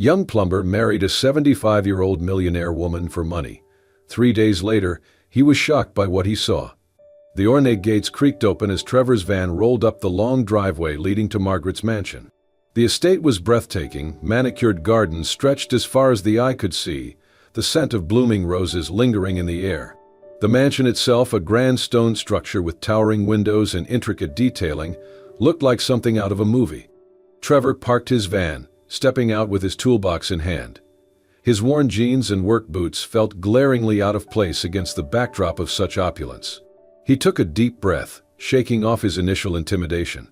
Young plumber married a 75-year-old millionaire woman for money. 3 days later, he was shocked by what he saw. The ornate gates creaked open as Trevor's van rolled up the long driveway leading to Margaret's mansion. The estate was breathtaking, manicured gardens stretched as far as the eye could see, the scent of blooming roses lingering in the air. The mansion itself, a grand stone structure with towering windows and intricate detailing, looked like something out of a movie. Trevor parked his van, stepping out with his toolbox in hand. His worn jeans and work boots felt glaringly out of place against the backdrop of such opulence. He took a deep breath, shaking off his initial intimidation.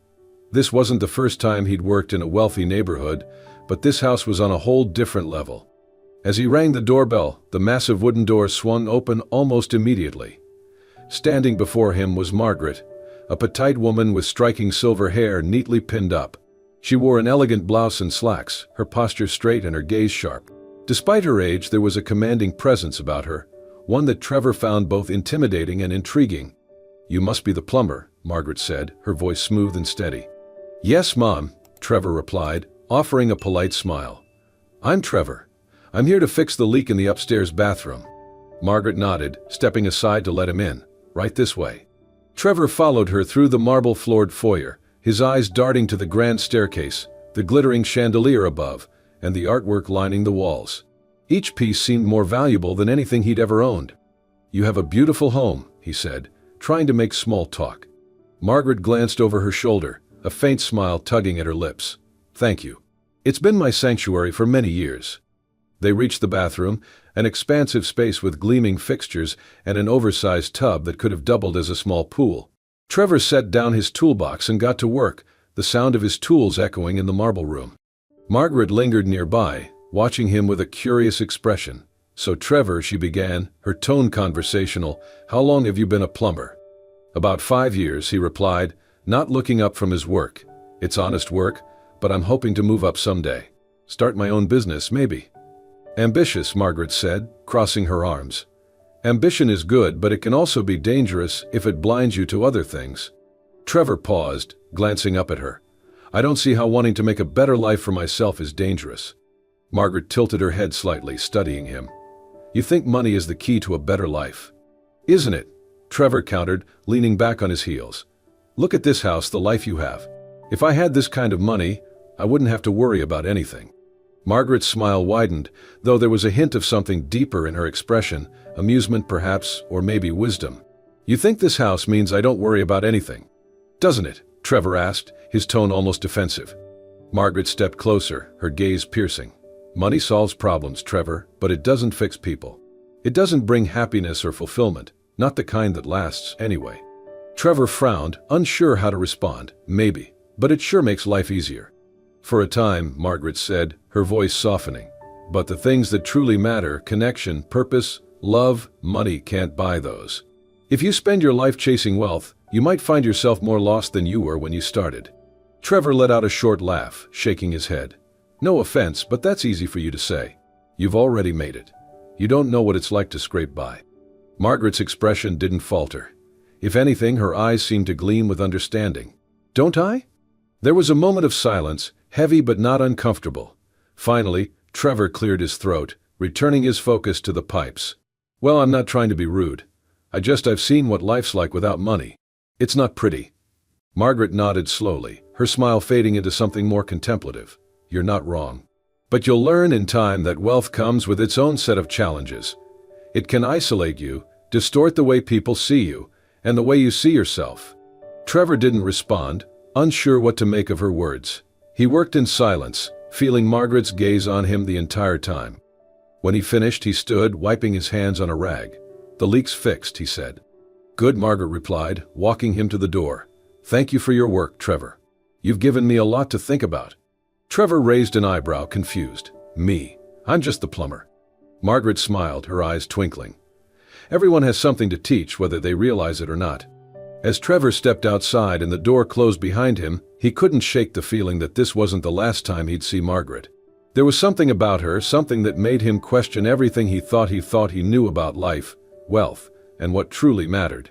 This wasn't the first time he'd worked in a wealthy neighborhood, but this house was on a whole different level. As he rang the doorbell, the massive wooden door swung open almost immediately. Standing before him was Margaret, a petite woman with striking silver hair neatly pinned up. She wore an elegant blouse and slacks, her posture straight and her gaze sharp. Despite her age, there was a commanding presence about her, one that Trevor found both intimidating and intriguing. "You must be the plumber," Margaret said, her voice smooth and steady. "Yes, Mom," Trevor replied, offering a polite smile. "I'm Trevor. I'm here to fix the leak in the upstairs bathroom." Margaret nodded, stepping aside to let him in. "Right this way." Trevor followed her through the marble-floored foyer, his eyes darting to the grand staircase, the glittering chandelier above, and the artwork lining the walls. Each piece seemed more valuable than anything he'd ever owned. "You have a beautiful home," he said, trying to make small talk. Margaret glanced over her shoulder, a faint smile tugging at her lips. "Thank you. It's been my sanctuary for many years." They reached the bathroom, an expansive space with gleaming fixtures and an oversized tub that could have doubled as a small pool. Trevor set down his toolbox and got to work, the sound of his tools echoing in the marble room. Margaret lingered nearby, watching him with a curious expression. "So Trevor," she began, her tone conversational, "how long have you been a plumber?" "About 5 years," he replied, not looking up from his work. "It's honest work, but I'm hoping to move up someday. Start my own business, maybe." "Ambitious," Margaret said, crossing her arms. "Ambition is good, but it can also be dangerous if it blinds you to other things." Trevor paused, glancing up at her. "I don't see how wanting to make a better life for myself is dangerous." Margaret tilted her head slightly, studying him. "You think money is the key to a better life?" "Isn't it?" Trevor countered, leaning back on his heels. "Look at this house, the life you have. If I had this kind of money, I wouldn't have to worry about anything." Margaret's smile widened, though there was a hint of something deeper in her expression, amusement perhaps, or maybe wisdom. "You think this house means I don't worry about anything, doesn't it?" Trevor asked, his tone almost defensive. Margaret stepped closer, her gaze piercing. "Money solves problems, Trevor, but it doesn't fix people. It doesn't bring happiness or fulfillment, not the kind that lasts, anyway." Trevor frowned, unsure how to respond. "Maybe, but it sure makes life easier." "For a time," Margaret said, her voice softening. "But the things that truly matter, connection, purpose, love, money can't buy those. If you spend your life chasing wealth, you might find yourself more lost than you were when you started." Trevor let out a short laugh, shaking his head. "No offense, but that's easy for you to say. You've already made it. You don't know what it's like to scrape by." Margaret's expression didn't falter. If anything, her eyes seemed to gleam with understanding. "Don't I?" There was a moment of silence, heavy but not uncomfortable. Finally, Trevor cleared his throat, returning his focus to the pipes. "Well, I'm not trying to be rude. I've seen what life's like without money. It's not pretty." Margaret nodded slowly, her smile fading into something more contemplative. "You're not wrong. But you'll learn in time that wealth comes with its own set of challenges. It can isolate you, distort the way people see you, and the way you see yourself." Trevor didn't respond, unsure what to make of her words. He worked in silence, feeling Margaret's gaze on him the entire time. When he finished, he stood, wiping his hands on a rag. "The leak's fixed," he said. "Good," Margaret replied, walking him to the door. "Thank you for your work, Trevor. You've given me a lot to think about." Trevor raised an eyebrow, confused. "Me? I'm just the plumber." Margaret smiled, her eyes twinkling. "Everyone has something to teach, whether they realize it or not." As Trevor stepped outside and the door closed behind him, he couldn't shake the feeling that this wasn't the last time he'd see Margaret. There was something about her, something that made him question everything he thought he knew about life, wealth, and what truly mattered.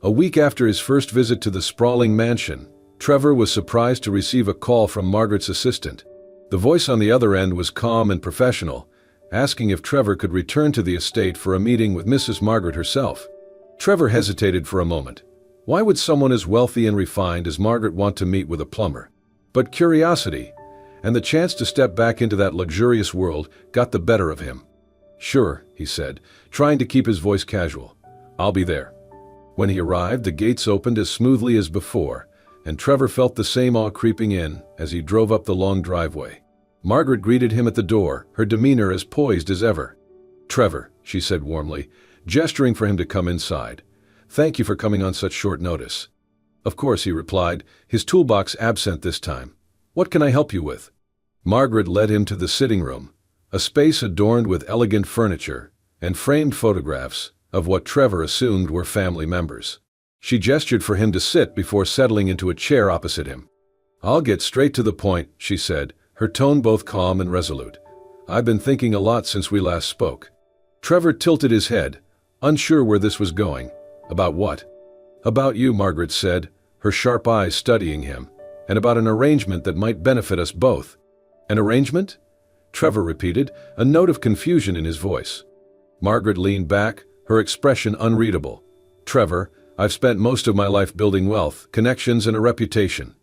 A week after his first visit to the sprawling mansion, Trevor was surprised to receive a call from Margaret's assistant. The voice on the other end was calm and professional, asking if Trevor could return to the estate for a meeting with Mrs. Margaret herself. Trevor hesitated for a moment. Why would someone as wealthy and refined as Margaret want to meet with a plumber? But curiosity, and the chance to step back into that luxurious world, got the better of him. "Sure," he said, trying to keep his voice casual. "I'll be there." When he arrived, the gates opened as smoothly as before, and Trevor felt the same awe creeping in as he drove up the long driveway. Margaret greeted him at the door, her demeanor as poised as ever. "Trevor," she said warmly, gesturing for him to come inside. "Thank you for coming on such short notice." "Of course," he replied, his toolbox absent this time. "What can I help you with?" Margaret led him to the sitting room, a space adorned with elegant furniture and framed photographs of what Trevor assumed were family members. She gestured for him to sit before settling into a chair opposite him. "I'll get straight to the point," she said, her tone both calm and resolute. "I've been thinking a lot since we last spoke." Trevor tilted his head, unsure where this was going. "About what?" "About you," Margaret said, her sharp eyes studying him, "and about an arrangement that might benefit us both." "An arrangement?" Trevor repeated, a note of confusion in his voice. Margaret leaned back, her expression unreadable. "Trevor, I've spent most of my life building wealth, connections, and a reputation.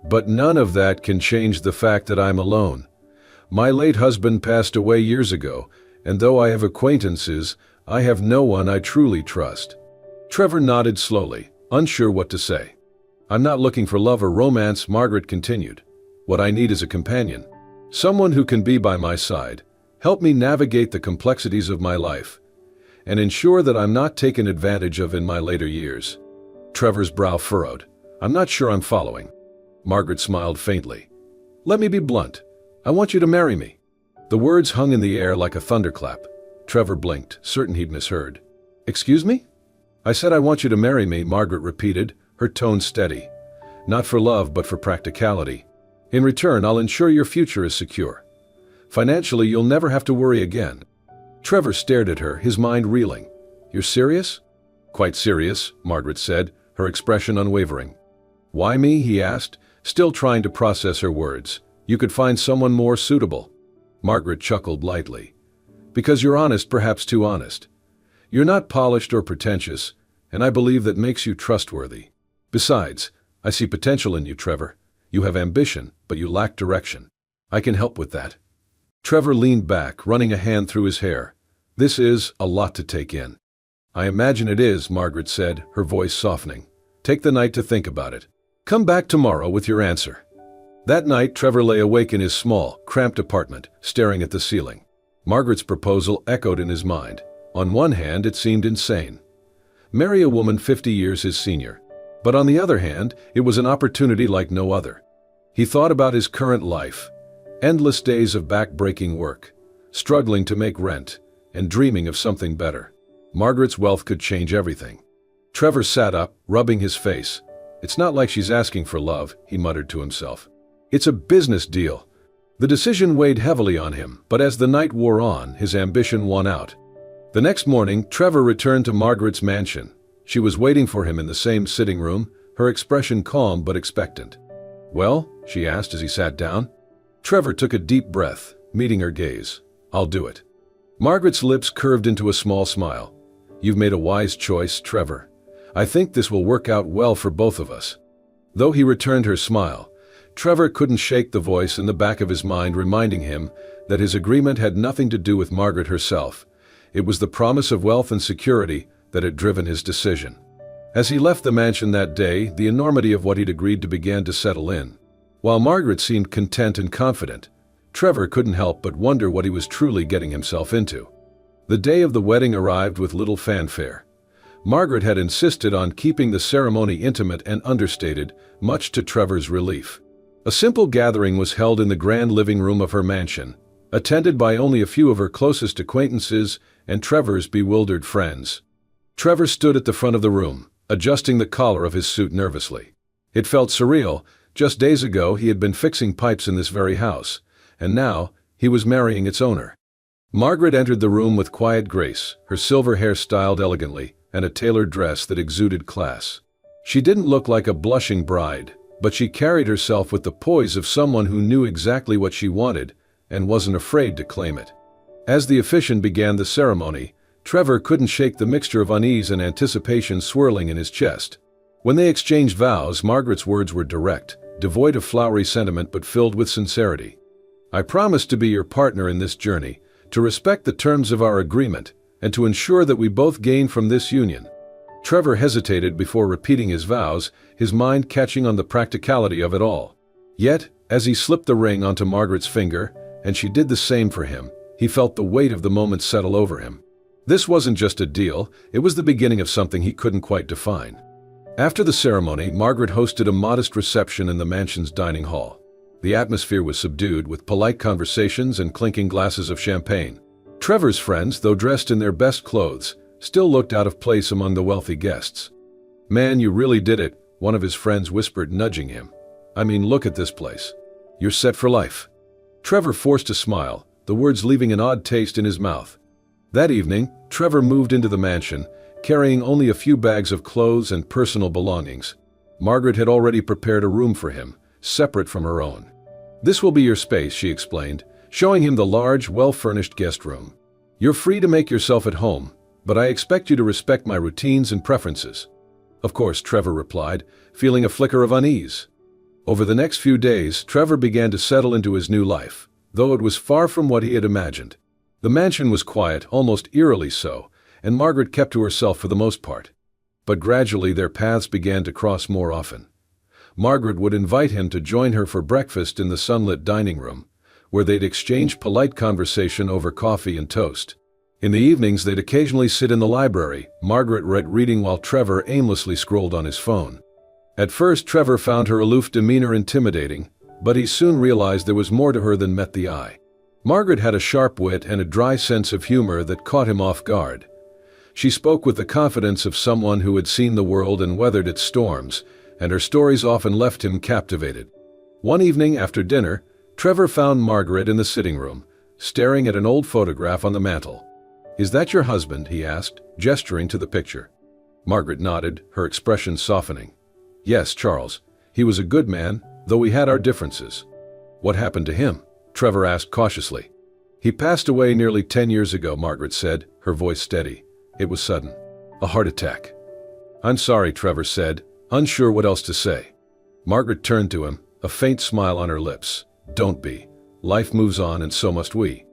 But none of that can change the fact that I'm alone. My late husband passed away years ago, and though I have acquaintances, I have no one I truly trust." Trevor nodded slowly, unsure what to say. "I'm not looking for love or romance," Margaret continued. "What I need is a companion. Someone who can be by my side, help me navigate the complexities of my life, and ensure that I'm not taken advantage of in my later years." Trevor's brow furrowed. "I'm not sure I'm following." Margaret smiled faintly. "Let me be blunt. I want you to marry me." The words hung in the air like a thunderclap. Trevor blinked, certain he'd misheard. "Excuse me?" "I said I want you to marry me," Margaret repeated, her tone steady. "Not for love, but for practicality. In return, I'll ensure your future is secure. Financially, you'll never have to worry again." Trevor stared at her, his mind reeling. "You're serious?" "Quite serious," Margaret said, her expression unwavering. "Why me?" he asked, still trying to process her words. "You could find someone more suitable." Margaret chuckled lightly. "Because you're honest, perhaps too honest. You're not polished or pretentious, and I believe that makes you trustworthy. Besides, I see potential in you, Trevor. You have ambition, but you lack direction. I can help with that." Trevor leaned back, running a hand through his hair. "This is a lot to take in." "I imagine it is," Margaret said, her voice softening. "Take the night to think about it. Come back tomorrow with your answer." That night, Trevor lay awake in his small, cramped apartment, staring at the ceiling. Margaret's proposal echoed in his mind. On one hand, it seemed insane. Marry a woman 50 years his senior. But on the other hand, it was an opportunity like no other. He thought about his current life. Endless days of back-breaking work, struggling to make rent, and dreaming of something better. Margaret's wealth could change everything. Trevor sat up, rubbing his face. "It's not like she's asking for love," he muttered to himself. "It's a business deal." The decision weighed heavily on him, but as the night wore on, his ambition won out. The next morning, Trevor returned to Margaret's mansion. She was waiting for him in the same sitting room, her expression calm but expectant. "Well?" she asked as he sat down. Trevor took a deep breath, meeting her gaze. "I'll do it." Margaret's lips curved into a small smile. "You've made a wise choice, Trevor. I think this will work out well for both of us." Though he returned her smile, Trevor couldn't shake the voice in the back of his mind reminding him that his agreement had nothing to do with Margaret herself. It was the promise of wealth and security that had driven his decision. As he left the mansion that day, the enormity of what he'd agreed to began to settle in. While Margaret seemed content and confident, Trevor couldn't help but wonder what he was truly getting himself into. The day of the wedding arrived with little fanfare. Margaret had insisted on keeping the ceremony intimate and understated, much to Trevor's relief. A simple gathering was held in the grand living room of her mansion, attended by only a few of her closest acquaintances and Trevor's bewildered friends. Trevor stood at the front of the room, adjusting the collar of his suit nervously. It felt surreal. Just days ago he had been fixing pipes in this very house, and now he was marrying its owner. Margaret entered the room with quiet grace, her silver hair styled elegantly, and a tailored dress that exuded class. She didn't look like a blushing bride, but she carried herself with the poise of someone who knew exactly what she wanted and wasn't afraid to claim it. As the officiant began the ceremony, Trevor couldn't shake the mixture of unease and anticipation swirling in his chest. When they exchanged vows, Margaret's words were direct, devoid of flowery sentiment but filled with sincerity. "I promise to be your partner in this journey, to respect the terms of our agreement, and to ensure that we both gain from this union." Trevor hesitated before repeating his vows, his mind catching on the practicality of it all. Yet, as he slipped the ring onto Margaret's finger, and she did the same for him, he felt the weight of the moment settle over him. This wasn't just a deal, it was the beginning of something he couldn't quite define. After the ceremony, Margaret hosted a modest reception in the mansion's dining hall. The atmosphere was subdued, with polite conversations and clinking glasses of champagne. Trevor's friends, though dressed in their best clothes, still looked out of place among the wealthy guests. "Man, you really did it," one of his friends whispered, nudging him. "I mean, look at this place. You're set for life." Trevor forced a smile, the words leaving an odd taste in his mouth. That evening, Trevor moved into the mansion, carrying only a few bags of clothes and personal belongings. Margaret had already prepared a room for him, separate from her own. "This will be your space," she explained, showing him the large, well-furnished guest room. "You're free to make yourself at home, but I expect you to respect my routines and preferences." "Of course," Trevor replied, feeling a flicker of unease. Over the next few days, Trevor began to settle into his new life, though it was far from what he had imagined. The mansion was quiet, almost eerily so, and Margaret kept to herself for the most part. But gradually their paths began to cross more often. Margaret would invite him to join her for breakfast in the sunlit dining room, where they'd exchange polite conversation over coffee and toast. In the evenings they'd occasionally sit in the library, Margaret reading while Trevor aimlessly scrolled on his phone. At first Trevor found her aloof demeanor intimidating, but he soon realized there was more to her than met the eye. Margaret had a sharp wit and a dry sense of humor that caught him off guard. She spoke with the confidence of someone who had seen the world and weathered its storms, and her stories often left him captivated. One evening after dinner, Trevor found Margaret in the sitting room, staring at an old photograph on the mantel. "Is that your husband?" he asked, gesturing to the picture. Margaret nodded, her expression softening. "Yes, Charles. He was a good man, though we had our differences." "What happened to him?" Trevor asked cautiously. "He passed away nearly 10 years ago," Margaret said, her voice steady. "It was sudden. A heart attack." "I'm sorry," Trevor said, unsure what else to say. Margaret turned to him, a faint smile on her lips. "Don't be. Life moves on and so must we."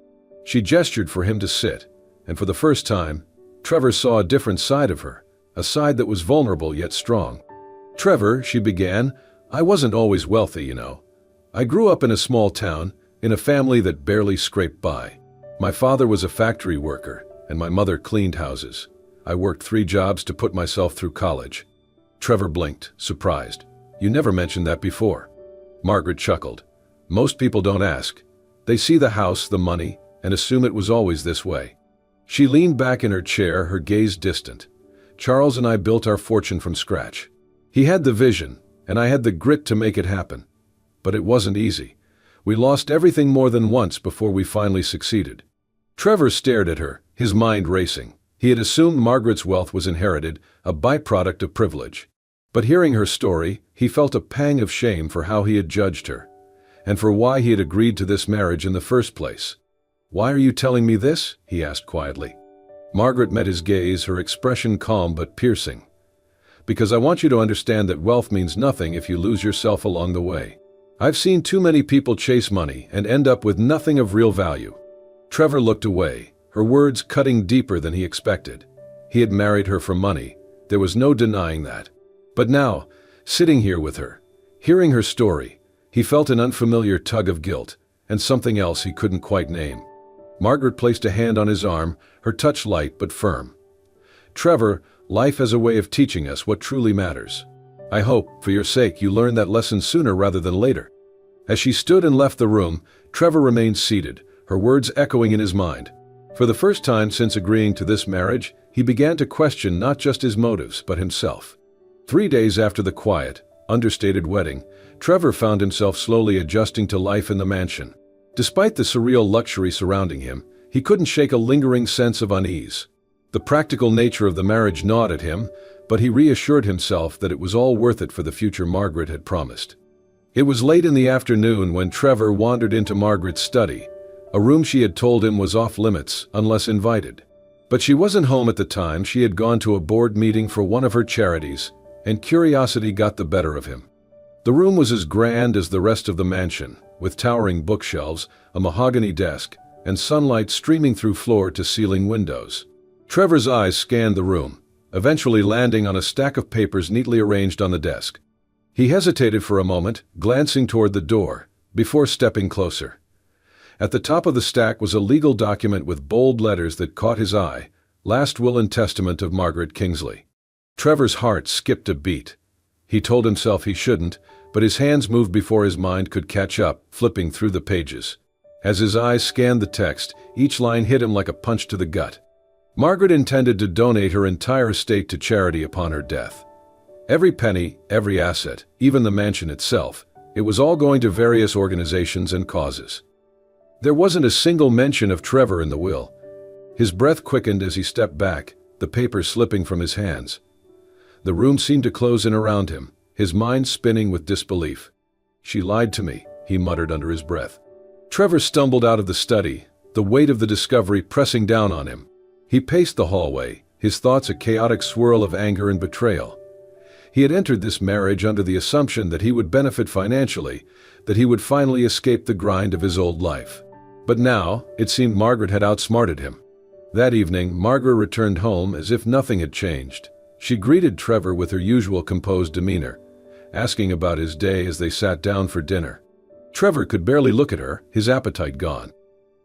She gestured for him to sit, and for the first time, Trevor saw a different side of her, a side that was vulnerable yet strong. "Trevor," she began, "I wasn't always wealthy, you know. I grew up in a small town, in a family that barely scraped by. My father was a factory worker, and my mother cleaned houses. I worked 3 jobs to put myself through college." Trevor blinked, surprised. "You never mentioned that before." Margaret chuckled. "Most people don't ask. They see the house, the money, and assume it was always this way." She leaned back in her chair, her gaze distant. "Charles and I built our fortune from scratch. He had the vision, and I had the grit to make it happen. But it wasn't easy. We lost everything more than once before we finally succeeded." Trevor stared at her, his mind racing. He had assumed Margaret's wealth was inherited, a byproduct of privilege. But hearing her story, he felt a pang of shame for how he had judged her, and for why he had agreed to this marriage in the first place. "Why are you telling me this?" he asked quietly. Margaret met his gaze, her expression calm but piercing. "Because I want you to understand that wealth means nothing if you lose yourself along the way. I've seen too many people chase money and end up with nothing of real value." Trevor looked away, her words cutting deeper than he expected. He had married her for money, there was no denying that. But now, sitting here with her, hearing her story, he felt an unfamiliar tug of guilt, and something else he couldn't quite name. Margaret placed a hand on his arm, her touch light but firm. "Trevor, life has a way of teaching us what truly matters. I hope, for your sake, you learn that lesson sooner rather than later." As she stood and left the room, Trevor remained seated, her words echoing in his mind. For the first time since agreeing to this marriage, he began to question not just his motives, but himself. 3 days after the quiet, understated wedding, Trevor found himself slowly adjusting to life in the mansion. Despite the surreal luxury surrounding him, he couldn't shake a lingering sense of unease. The practical nature of the marriage gnawed at him, but he reassured himself that it was all worth it for the future Margaret had promised. It was late in the afternoon when Trevor wandered into Margaret's study, a room she had told him was off limits unless invited. But she wasn't home at the time. She had gone to a board meeting for one of her charities, and curiosity got the better of him. The room was as grand as the rest of the mansion, with towering bookshelves, a mahogany desk, and sunlight streaming through floor-to-ceiling windows. Trevor's eyes scanned the room, eventually landing on a stack of papers neatly arranged on the desk. He hesitated for a moment, glancing toward the door, before stepping closer. At the top of the stack was a legal document with bold letters that caught his eye: Last Will and Testament of Margaret Kingsley. Trevor's heart skipped a beat. He told himself he shouldn't, but his hands moved before his mind could catch up, flipping through the pages. As his eyes scanned the text, each line hit him like a punch to the gut. Margaret intended to donate her entire estate to charity upon her death. Every penny, every asset, even the mansion itself, it was all going to various organizations and causes. There wasn't a single mention of Trevor in the will. His breath quickened as he stepped back, the papers slipping from his hands. The room seemed to close in around him, his mind spinning with disbelief. "She lied to me," he muttered under his breath. Trevor stumbled out of the study, the weight of the discovery pressing down on him. He paced the hallway, his thoughts a chaotic swirl of anger and betrayal. He had entered this marriage under the assumption that he would benefit financially, that he would finally escape the grind of his old life. But now, it seemed Margaret had outsmarted him. That evening, Margaret returned home as if nothing had changed. She greeted Trevor with her usual composed demeanor, asking about his day as they sat down for dinner. Trevor could barely look at her, his appetite gone.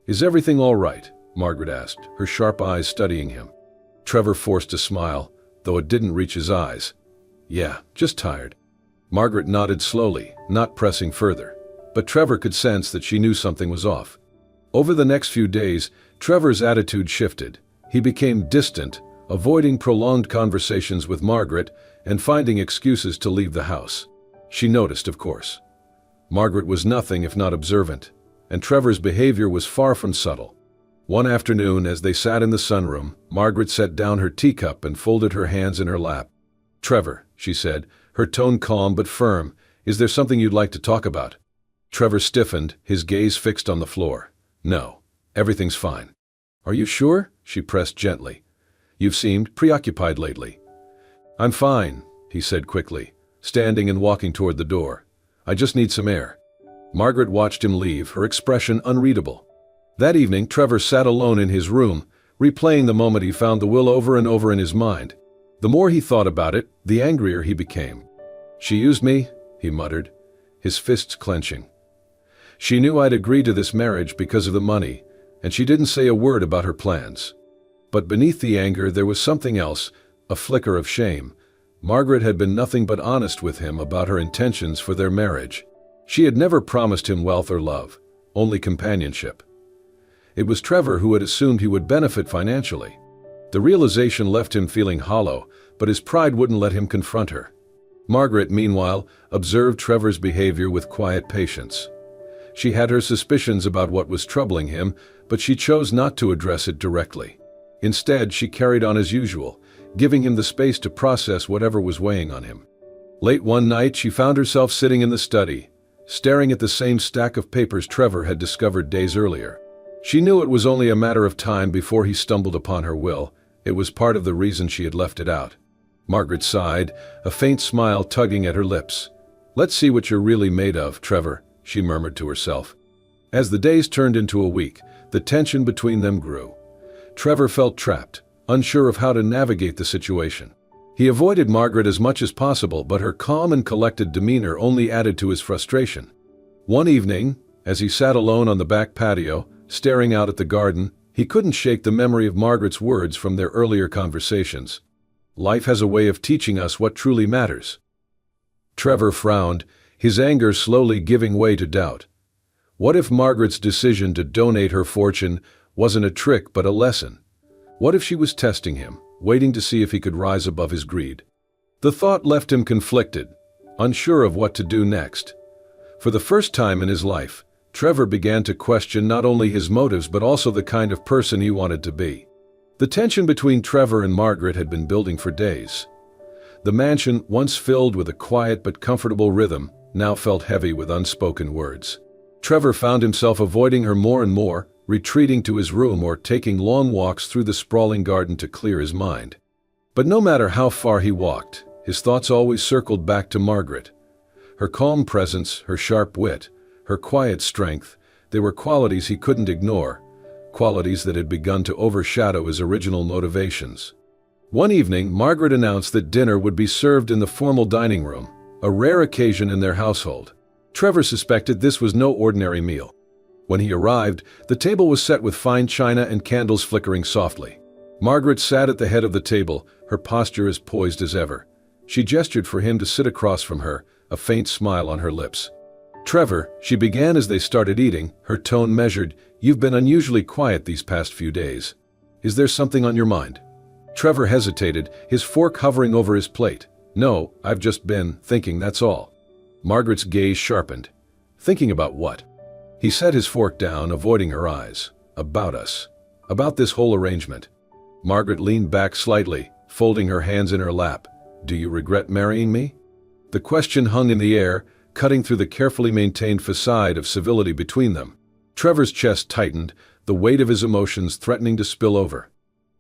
"Is everything all right?" Margaret asked, her sharp eyes studying him. Trevor forced a smile, though it didn't reach his eyes. "Yeah, just tired." Margaret nodded slowly, not pressing further. But Trevor could sense that she knew something was off. Over the next few days, Trevor's attitude shifted. He became distant, avoiding prolonged conversations with Margaret and finding excuses to leave the house. She noticed, of course. Margaret was nothing if not observant, and Trevor's behavior was far from subtle. One afternoon, as they sat in the sunroom, Margaret set down her teacup and folded her hands in her lap. "Trevor," she said, her tone calm but firm, "is there something you'd like to talk about?" Trevor stiffened, his gaze fixed on the floor. "No, everything's fine." "Are you sure?" she pressed gently. "You've seemed preoccupied lately." "I'm fine," he said quickly, standing and walking toward the door. "I just need some air." Margaret watched him leave, her expression unreadable. That evening, Trevor sat alone in his room, replaying the moment he found the will over and over in his mind. The more he thought about it, the angrier he became. "She used me," he muttered, his fists clenching. "She knew I'd agreed to this marriage because of the money, and she didn't say a word about her plans." But beneath the anger there was something else, a flicker of shame. Margaret had been nothing but honest with him about her intentions for their marriage. She had never promised him wealth or love, only companionship. It was Trevor who had assumed he would benefit financially. The realization left him feeling hollow, but his pride wouldn't let him confront her. Margaret, meanwhile, observed Trevor's behavior with quiet patience. She had her suspicions about what was troubling him, but she chose not to address it directly. Instead, she carried on as usual, giving him the space to process whatever was weighing on him. Late one night, she found herself sitting in the study, staring at the same stack of papers Trevor had discovered days earlier. She knew it was only a matter of time before he stumbled upon her will. It was part of the reason she had left it out. Margaret sighed, a faint smile tugging at her lips. "Let's see what you're really made of, Trevor," she murmured to herself. As the days turned into a week, the tension between them grew. Trevor felt trapped, unsure of how to navigate the situation. He avoided Margaret as much as possible, but her calm and collected demeanor only added to his frustration. One evening, as he sat alone on the back patio, staring out at the garden, he couldn't shake the memory of Margaret's words from their earlier conversations. "Life has a way of teaching us what truly matters." Trevor frowned, his anger slowly giving way to doubt. What if Margaret's decision to donate her fortune wasn't a trick but a lesson? What if she was testing him, waiting to see if he could rise above his greed? The thought left him conflicted, unsure of what to do next. For the first time in his life, Trevor began to question not only his motives but also the kind of person he wanted to be. The tension between Trevor and Margaret had been building for days. The mansion, once filled with a quiet but comfortable rhythm, now felt heavy with unspoken words. Trevor found himself avoiding her more and more, retreating to his room or taking long walks through the sprawling garden to clear his mind. But no matter how far he walked, his thoughts always circled back to Margaret. Her calm presence, her sharp wit, her quiet strength, they were qualities he couldn't ignore, qualities that had begun to overshadow his original motivations. One evening, Margaret announced that dinner would be served in the formal dining room, a rare occasion in their household. Trevor suspected this was no ordinary meal. When he arrived, the table was set with fine china and candles flickering softly. Margaret sat at the head of the table, her posture as poised as ever. She gestured for him to sit across from her, a faint smile on her lips. "Trevor," she began as they started eating, her tone measured, "you've been unusually quiet these past few days. Is there something on your mind?" Trevor hesitated, his fork hovering over his plate. "No, I've just been thinking, that's all." Margaret's gaze sharpened. "Thinking about what?" He set his fork down, avoiding her eyes. "About us. About this whole arrangement." Margaret leaned back slightly, folding her hands in her lap. "Do you regret marrying me?" The question hung in the air, cutting through the carefully maintained facade of civility between them. Trevor's chest tightened, the weight of his emotions threatening to spill over.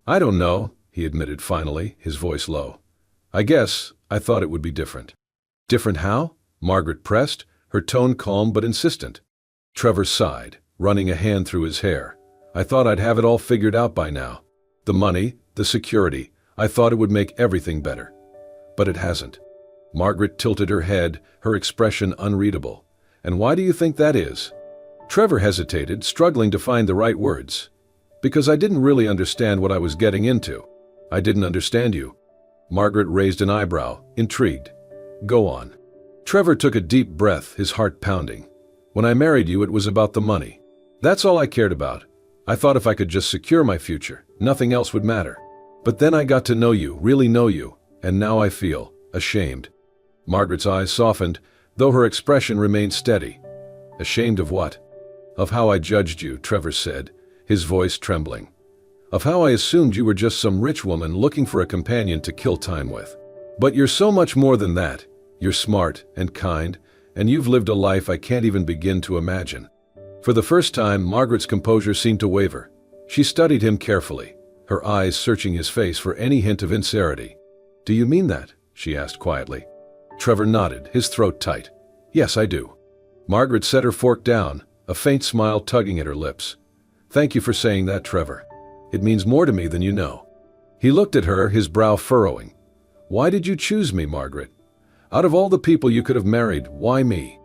"I don't know," he admitted finally, his voice low. "I guess I thought it would be different." "Different how?" Margaret pressed, her tone calm but insistent. Trevor sighed, running a hand through his hair. "I thought I'd have it all figured out by now. The money, the security, I thought it would make everything better. But it hasn't." Margaret tilted her head, her expression unreadable. "And why do you think that is?" Trevor hesitated, struggling to find the right words. "Because I didn't really understand what I was getting into." "I didn't understand you." Margaret raised an eyebrow, intrigued. "Go on." Trevor took a deep breath, his heart pounding. "When I married you, it was about the money. That's all I cared about. I thought if I could just secure my future, nothing else would matter. But then I got to know you, really know you, and now I feel ashamed." Margaret's eyes softened, though her expression remained steady. "Ashamed of what?" "Of how I judged you," Trevor said, his voice trembling. "Of how I assumed you were just some rich woman looking for a companion to kill time with. But you're so much more than that. You're smart and kind, and you've lived a life I can't even begin to imagine." For the first time, Margaret's composure seemed to waver. She studied him carefully, her eyes searching his face for any hint of insincerity. "Do you mean that?" she asked quietly. Trevor nodded, his throat tight. "Yes, I do." Margaret set her fork down, a faint smile tugging at her lips. "Thank you for saying that, Trevor. It means more to me than you know." He looked at her, his brow furrowing. "Why did you choose me, Margaret? Out of all the people you could have married, why me?"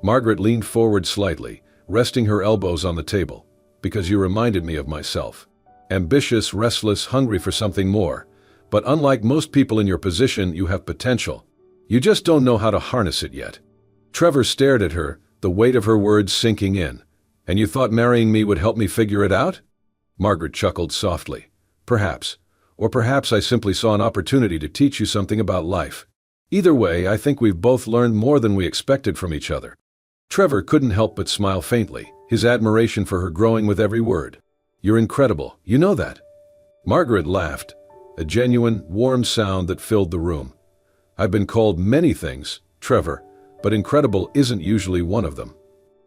Margaret leaned forward slightly, resting her elbows on the table. "Because you reminded me of myself. Ambitious, restless, hungry for something more. But unlike most people in your position, you have potential. You just don't know how to harness it yet." Trevor stared at her, the weight of her words sinking in. "And you thought marrying me would help me figure it out?" Margaret chuckled softly. "Perhaps. Or perhaps I simply saw an opportunity to teach you something about life. Either way, I think we've both learned more than we expected from each other." Trevor couldn't help but smile faintly, his admiration for her growing with every word. "You're incredible, you know that." Margaret laughed, a genuine, warm sound that filled the room. "I've been called many things, Trevor, but incredible isn't usually one of them."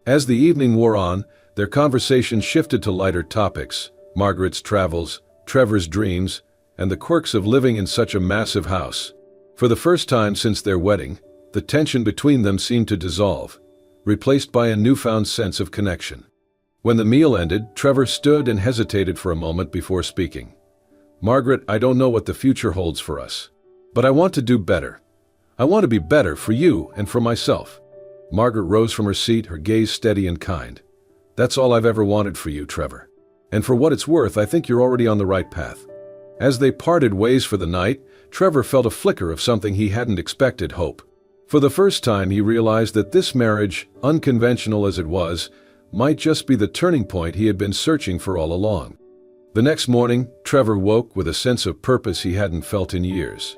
As the evening wore on, their conversation shifted to lighter topics: Margaret's travels, Trevor's dreams, and the quirks of living in such a massive house. For the first time since their wedding, the tension between them seemed to dissolve, replaced by a newfound sense of connection. When the meal ended, Trevor stood and hesitated for a moment before speaking. "Margaret, I don't know what the future holds for us. But I want to do better. I want to be better for you and for myself." Margaret rose from her seat, her gaze steady and kind. "That's all I've ever wanted for you, Trevor. And for what it's worth, I think you're already on the right path." As they parted ways for the night, Trevor felt a flicker of something he hadn't expected: hope. For the first time, he realized that this marriage, unconventional as it was, might just be the turning point he had been searching for all along. The next morning, Trevor woke with a sense of purpose he hadn't felt in years.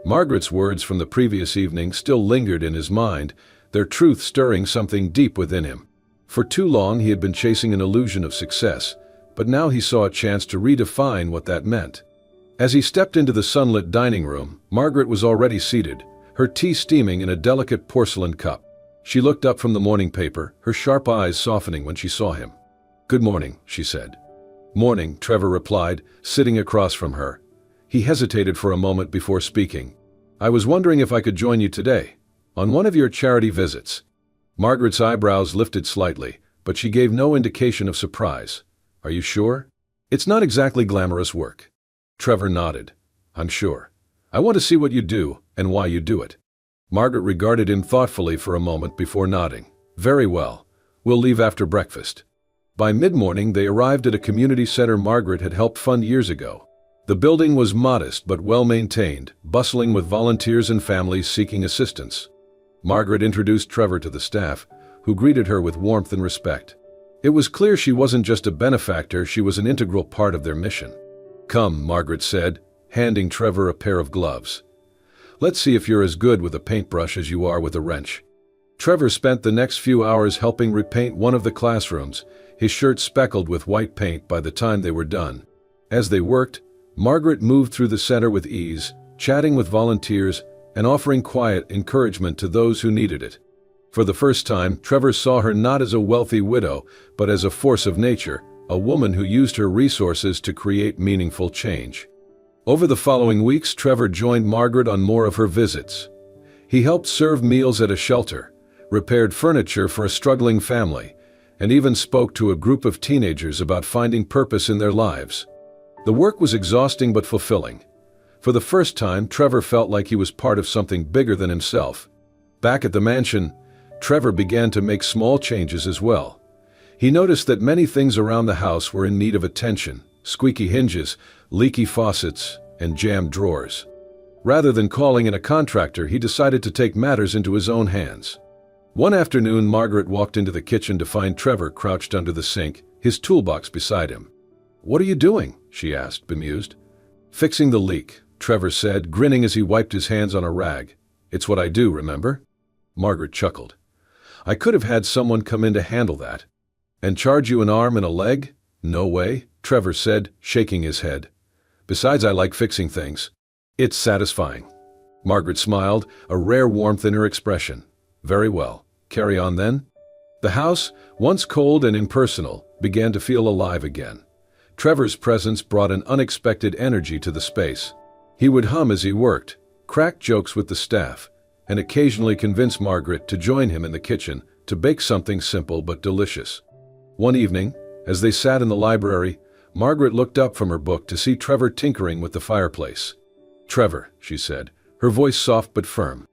Margaret's words from the previous evening still lingered in his mind, their truth stirring something deep within him. For too long he had been chasing an illusion of success, but now he saw a chance to redefine what that meant. As he stepped into the sunlit dining room, Margaret was already seated, her tea steaming in a delicate porcelain cup. She looked up from the morning paper, her sharp eyes softening when she saw him. "Good morning," she said. "Morning," Trevor replied, sitting across from her. He hesitated for a moment before speaking. "I was wondering if I could join you today, on one of your charity visits." Margaret's eyebrows lifted slightly, but she gave no indication of surprise. "Are you sure? It's not exactly glamorous work." Trevor nodded. "I'm sure. I want to see what you do and why you do it." Margaret regarded him thoughtfully for a moment before nodding. "Very well. We'll leave after breakfast." By mid-morning, they arrived at a community center Margaret had helped fund years ago. The building was modest but well-maintained, bustling with volunteers and families seeking assistance. Margaret introduced Trevor to the staff, who greeted her with warmth and respect. It was clear she wasn't just a benefactor, she was an integral part of their mission. "Come," Margaret said, handing Trevor a pair of gloves. "Let's see if you're as good with a paintbrush as you are with a wrench." Trevor spent the next few hours helping repaint one of the classrooms, his shirt speckled with white paint by the time they were done. As they worked, Margaret moved through the center with ease, chatting with volunteers and offering quiet encouragement to those who needed it. For the first time, Trevor saw her not as a wealthy widow, but as a force of nature, a woman who used her resources to create meaningful change. Over the following weeks, Trevor joined Margaret on more of her visits. He helped serve meals at a shelter, repaired furniture for a struggling family, and even spoke to a group of teenagers about finding purpose in their lives. The work was exhausting but fulfilling. For the first time, Trevor felt like he was part of something bigger than himself. Back at the mansion, Trevor began to make small changes as well. He noticed that many things around the house were in need of attention: squeaky hinges, leaky faucets, and jammed drawers. Rather than calling in a contractor, he decided to take matters into his own hands. One afternoon, Margaret walked into the kitchen to find Trevor crouched under the sink, his toolbox beside him. "What are you doing?" she asked, bemused. "Fixing the leak," Trevor said, grinning as he wiped his hands on a rag. "It's what I do, remember?" Margaret chuckled. "I could have had someone come in to handle that." "And charge you an arm and a leg? No way," Trevor said, shaking his head. "Besides, I like fixing things. It's satisfying." Margaret smiled, a rare warmth in her expression. "Very well. Carry on then." The house, once cold and impersonal, began to feel alive again. Trevor's presence brought an unexpected energy to the space. He would hum as he worked, crack jokes with the staff, and occasionally convince Margaret to join him in the kitchen to bake something simple but delicious. One evening, as they sat in the library, Margaret looked up from her book to see Trevor tinkering with the fireplace. "Trevor," she said, her voice soft but firm.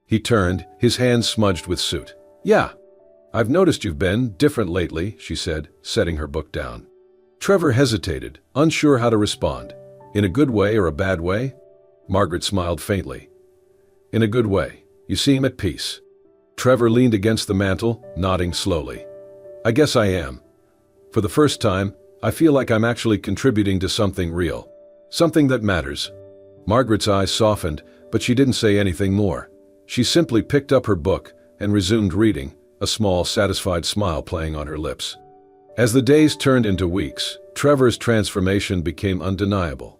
He turned, his hands smudged with soot. "Yeah. I've noticed you've been different lately," she said, setting her book down. Trevor hesitated, unsure how to respond. "In a good way or a bad way?" Margaret smiled faintly. "In a good way. You seem at peace." Trevor leaned against the mantel, nodding slowly. "I guess I am. For the first time, I feel like I'm actually contributing to something real. Something that matters." Margaret's eyes softened, but she didn't say anything more. She simply picked up her book and resumed reading, a small, satisfied smile playing on her lips. As the days turned into weeks, Trevor's transformation became undeniable.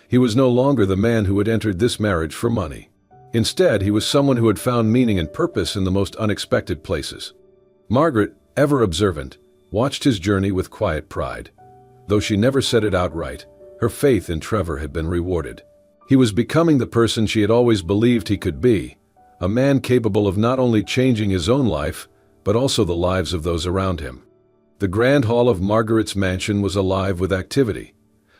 He was no longer the man who had entered this marriage for money. Instead, he was someone who had found meaning and purpose in the most unexpected places. Margaret, ever observant, watched his journey with quiet pride. Though she never said it outright, her faith in Trevor had been rewarded. He was becoming the person she had always believed he could be, a man capable of not only changing his own life, but also the lives of those around him. The grand hall of Margaret's mansion was alive with activity.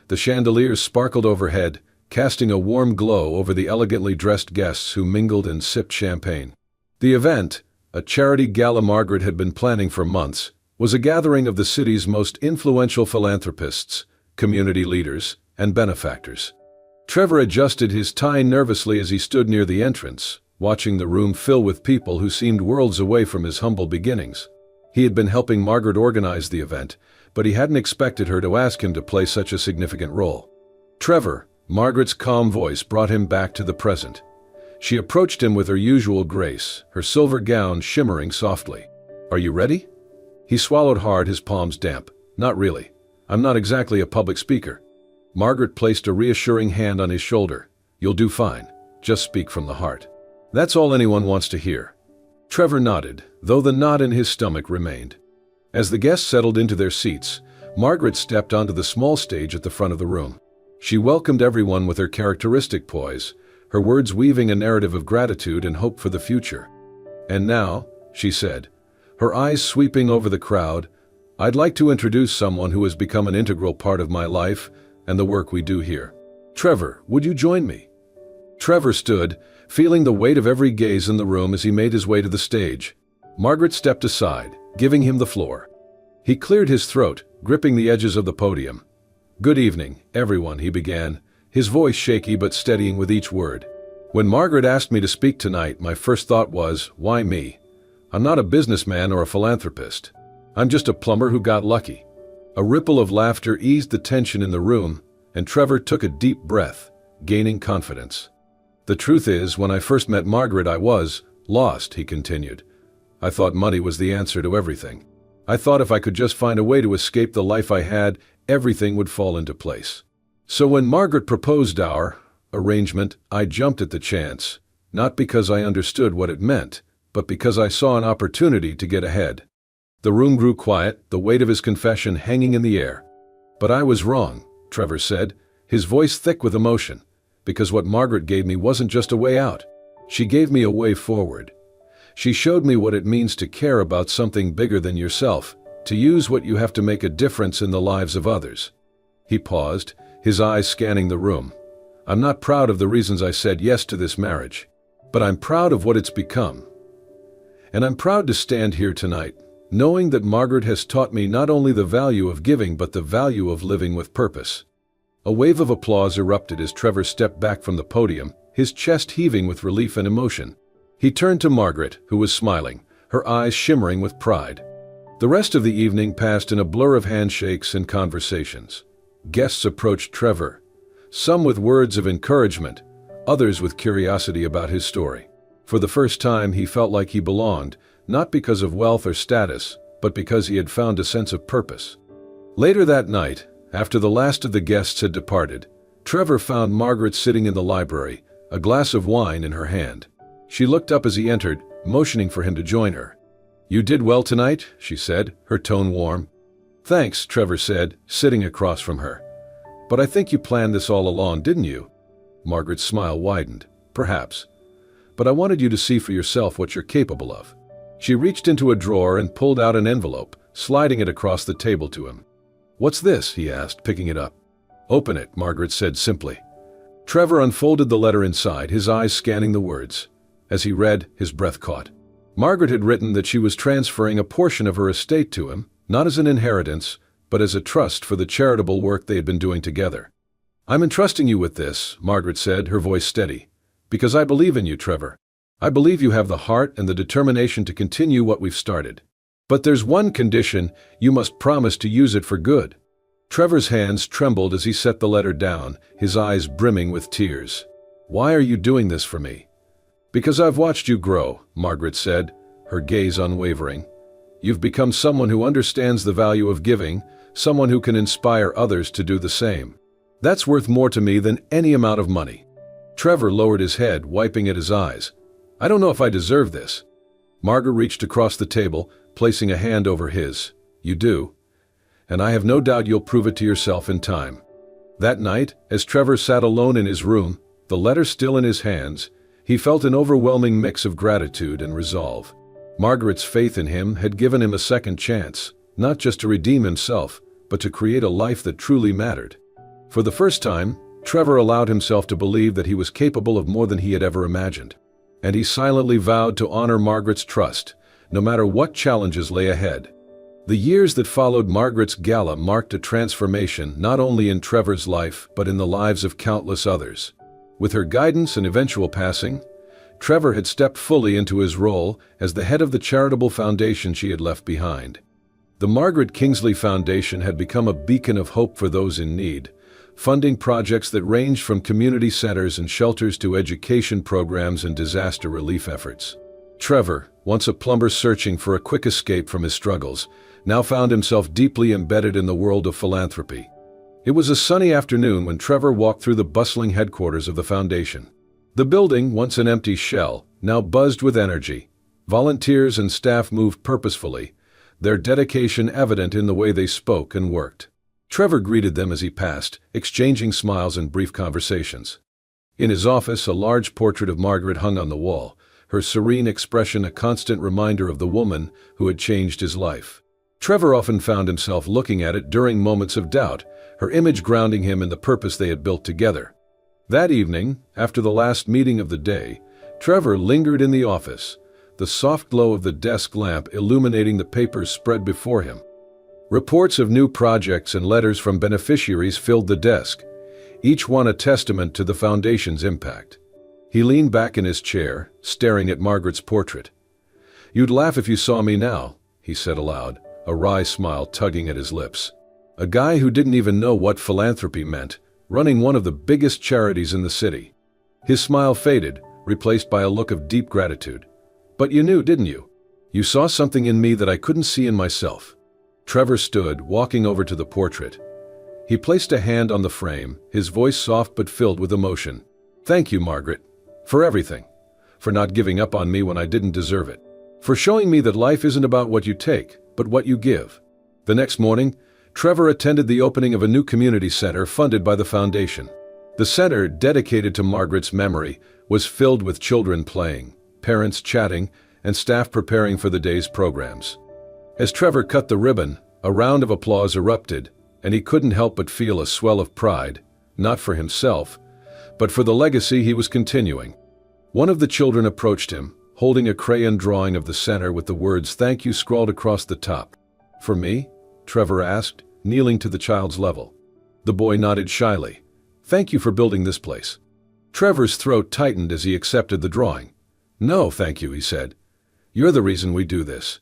The chandeliers sparkled overhead, casting a warm glow over the elegantly dressed guests who mingled and sipped champagne. The event, a charity gala Margaret had been planning for months, was a gathering of the city's most influential philanthropists, community leaders, and benefactors. Trevor adjusted his tie nervously as he stood near the entrance, watching the room fill with people who seemed worlds away from his humble beginnings. He had been helping Margaret organize the event, but he hadn't expected her to ask him to play such a significant role. "Trevor," Margaret's calm voice brought him back to the present. She approached him with her usual grace, her silver gown shimmering softly. "Are you ready?" He swallowed hard, his palms damp. "Not really. I'm not exactly a public speaker. Margaret placed a reassuring hand on his shoulder. You'll do fine. Just speak from the heart. That's all anyone wants to hear. Trevor nodded, though the knot in his stomach remained. As the guests settled into their seats, Margaret stepped onto the small stage at the front of the room. She welcomed everyone with her characteristic poise, her words weaving a narrative of gratitude and hope for the future. And now, she said, her eyes sweeping over the crowd, I'd like to introduce someone who has become an integral part of my life and the work we do here. Trevor, would you join me? Trevor stood, feeling the weight of every gaze in the room as he made his way to the stage. Margaret stepped aside, giving him the floor. He cleared his throat, gripping the edges of the podium. Good evening, everyone, he began, his voice shaky but steadying with each word. When Margaret asked me to speak tonight, my first thought was, why me? I'm not a businessman or a philanthropist. I'm just a plumber who got lucky. A ripple of laughter eased the tension in the room, and Trevor took a deep breath, gaining confidence. The truth is, when I first met Margaret, I was lost, he continued. I thought money was the answer to everything. I thought if I could just find a way to escape the life I had, everything would fall into place. So when Margaret proposed our arrangement, I jumped at the chance, not because I understood what it meant, but because I saw an opportunity to get ahead. The room grew quiet, the weight of his confession hanging in the air. But I was wrong, Trevor said, his voice thick with emotion, because what Margaret gave me wasn't just a way out. She gave me a way forward. She showed me what it means to care about something bigger than yourself, to use what you have to make a difference in the lives of others. He paused, his eyes scanning the room. I'm not proud of the reasons I said yes to this marriage, but I'm proud of what it's become. And I'm proud to stand here tonight, knowing that Margaret has taught me not only the value of giving but the value of living with purpose. A wave of applause erupted as Trevor stepped back from the podium, his chest heaving with relief and emotion. He turned to Margaret, who was smiling, her eyes shimmering with pride. The rest of the evening passed in a blur of handshakes and conversations. Guests approached Trevor, some with words of encouragement, others with curiosity about his story. For the first time, he felt like he belonged, not because of wealth or status, but because he had found a sense of purpose. Later that night, after the last of the guests had departed, Trevor found Margaret sitting in the library, a glass of wine in her hand. She looked up as he entered, motioning for him to join her. You did well tonight, she said, her tone warm. Thanks, Trevor said, sitting across from her. But I think you planned this all along, didn't you? Margaret's smile widened. Perhaps. But I wanted you to see for yourself what you're capable of. She reached into a drawer and pulled out an envelope, sliding it across the table to him. What's this? He asked, picking it up. Open it, Margaret said simply. Trevor unfolded the letter inside, his eyes scanning the words. As he read, his breath caught. Margaret had written that she was transferring a portion of her estate to him, not as an inheritance, but as a trust for the charitable work they had been doing together. I'm entrusting you with this, Margaret said, her voice steady, because I believe in you, Trevor. I believe you have the heart and the determination to continue what we've started. But there's one condition: you must promise to use it for good. Trevor's hands trembled as he set the letter down, his eyes brimming with tears. Why are you doing this for me? Because I've watched you grow, Margaret said, her gaze unwavering. You've become someone who understands the value of giving, someone who can inspire others to do the same. That's worth more to me than any amount of money. Trevor lowered his head, wiping at his eyes. I don't know if I deserve this. Margaret reached across the table, placing a hand over his. You do. And I have no doubt you'll prove it to yourself in time. That night, as Trevor sat alone in his room, the letter still in his hands, he felt an overwhelming mix of gratitude and resolve. Margaret's faith in him had given him a second chance, not just to redeem himself, but to create a life that truly mattered. For the first time, Trevor allowed himself to believe that he was capable of more than he had ever imagined. And he silently vowed to honor Margaret's trust, no matter what challenges lay ahead. The years that followed Margaret's gala marked a transformation not only in Trevor's life, but in the lives of countless others. With her guidance and eventual passing, Trevor had stepped fully into his role as the head of the charitable foundation she had left behind. The Margaret Kingsley Foundation had become a beacon of hope for those in need, funding projects that ranged from community centers and shelters to education programs and disaster relief efforts. Trevor, once a plumber searching for a quick escape from his struggles, now found himself deeply embedded in the world of philanthropy. It was a sunny afternoon when Trevor walked through the bustling headquarters of the foundation. The building, once an empty shell, now buzzed with energy. Volunteers and staff moved purposefully, their dedication evident in the way they spoke and worked. Trevor greeted them as he passed, exchanging smiles and brief conversations. In his office, a large portrait of Margaret hung on the wall, her serene expression a constant reminder of the woman who had changed his life. Trevor often found himself looking at it during moments of doubt, her image grounding him in the purpose they had built together. That evening, after the last meeting of the day, Trevor lingered in the office, the soft glow of the desk lamp illuminating the papers spread before him. Reports of new projects and letters from beneficiaries filled the desk, each one a testament to the foundation's impact. He leaned back in his chair, staring at Margaret's portrait. "You'd laugh if you saw me now," he said aloud, a wry smile tugging at his lips. A guy who didn't even know what philanthropy meant, running one of the biggest charities in the city. His smile faded, replaced by a look of deep gratitude. "But you knew, didn't you? You saw something in me that I couldn't see in myself." Trevor stood, walking over to the portrait. He placed a hand on the frame, his voice soft but filled with emotion. "Thank you, Margaret. For everything. For not giving up on me when I didn't deserve it. For showing me that life isn't about what you take, but what you give." The next morning, Trevor attended the opening of a new community center funded by the foundation. The center, dedicated to Margaret's memory, was filled with children playing, parents chatting, and staff preparing for the day's programs. As Trevor cut the ribbon, a round of applause erupted, and he couldn't help but feel a swell of pride, not for himself, but for the legacy he was continuing. One of the children approached him, holding a crayon drawing of the center with the words "Thank you" scrawled across the top. "For me?" Trevor asked, kneeling to the child's level. The boy nodded shyly. "Thank you for building this place." Trevor's throat tightened as he accepted the drawing. "No, thank you," he said. "You're the reason we do this."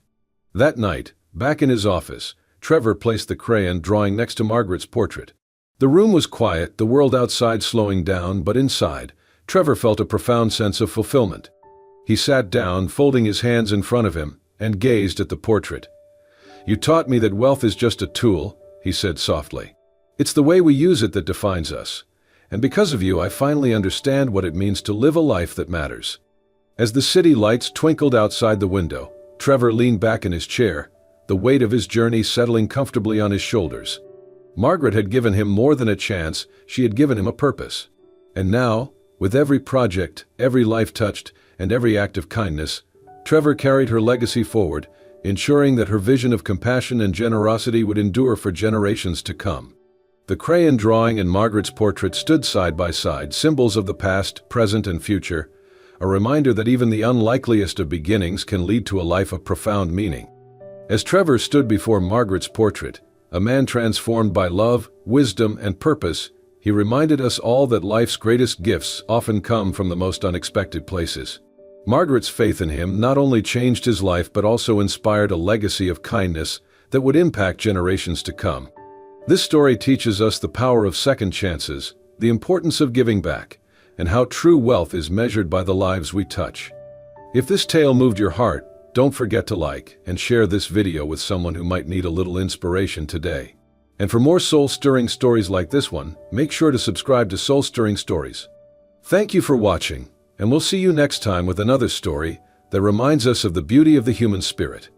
That night, back in his office, Trevor placed the crayon drawing next to Margaret's portrait. The room was quiet, the world outside slowing down, but inside, Trevor felt a profound sense of fulfillment. He sat down, folding his hands in front of him, and gazed at the portrait. "You taught me that wealth is just a tool," he said softly. "It's the way we use it that defines us. And because of you, I finally understand what it means to live a life that matters." As the city lights twinkled outside the window, Trevor leaned back in his chair, the weight of his journey settling comfortably on his shoulders. Margaret had given him more than a chance, she had given him a purpose. And now, with every project, every life touched, and every act of kindness, Trevor carried her legacy forward, ensuring that her vision of compassion and generosity would endure for generations to come. The crayon drawing and Margaret's portrait stood side by side, symbols of the past, present, and future, a reminder that even the unlikeliest of beginnings can lead to a life of profound meaning. As Trevor stood before Margaret's portrait, a man transformed by love, wisdom, and purpose, he reminded us all that life's greatest gifts often come from the most unexpected places. Margaret's faith in him not only changed his life but also inspired a legacy of kindness that would impact generations to come. This story teaches us the power of second chances, the importance of giving back, and how true wealth is measured by the lives we touch. If this tale moved your heart, don't forget to like and share this video with someone who might need a little inspiration today. And for more soul-stirring stories like this one, make sure to subscribe to Soul Stirring Stories. Thank you for watching, and we'll see you next time with another story that reminds us of the beauty of the human spirit.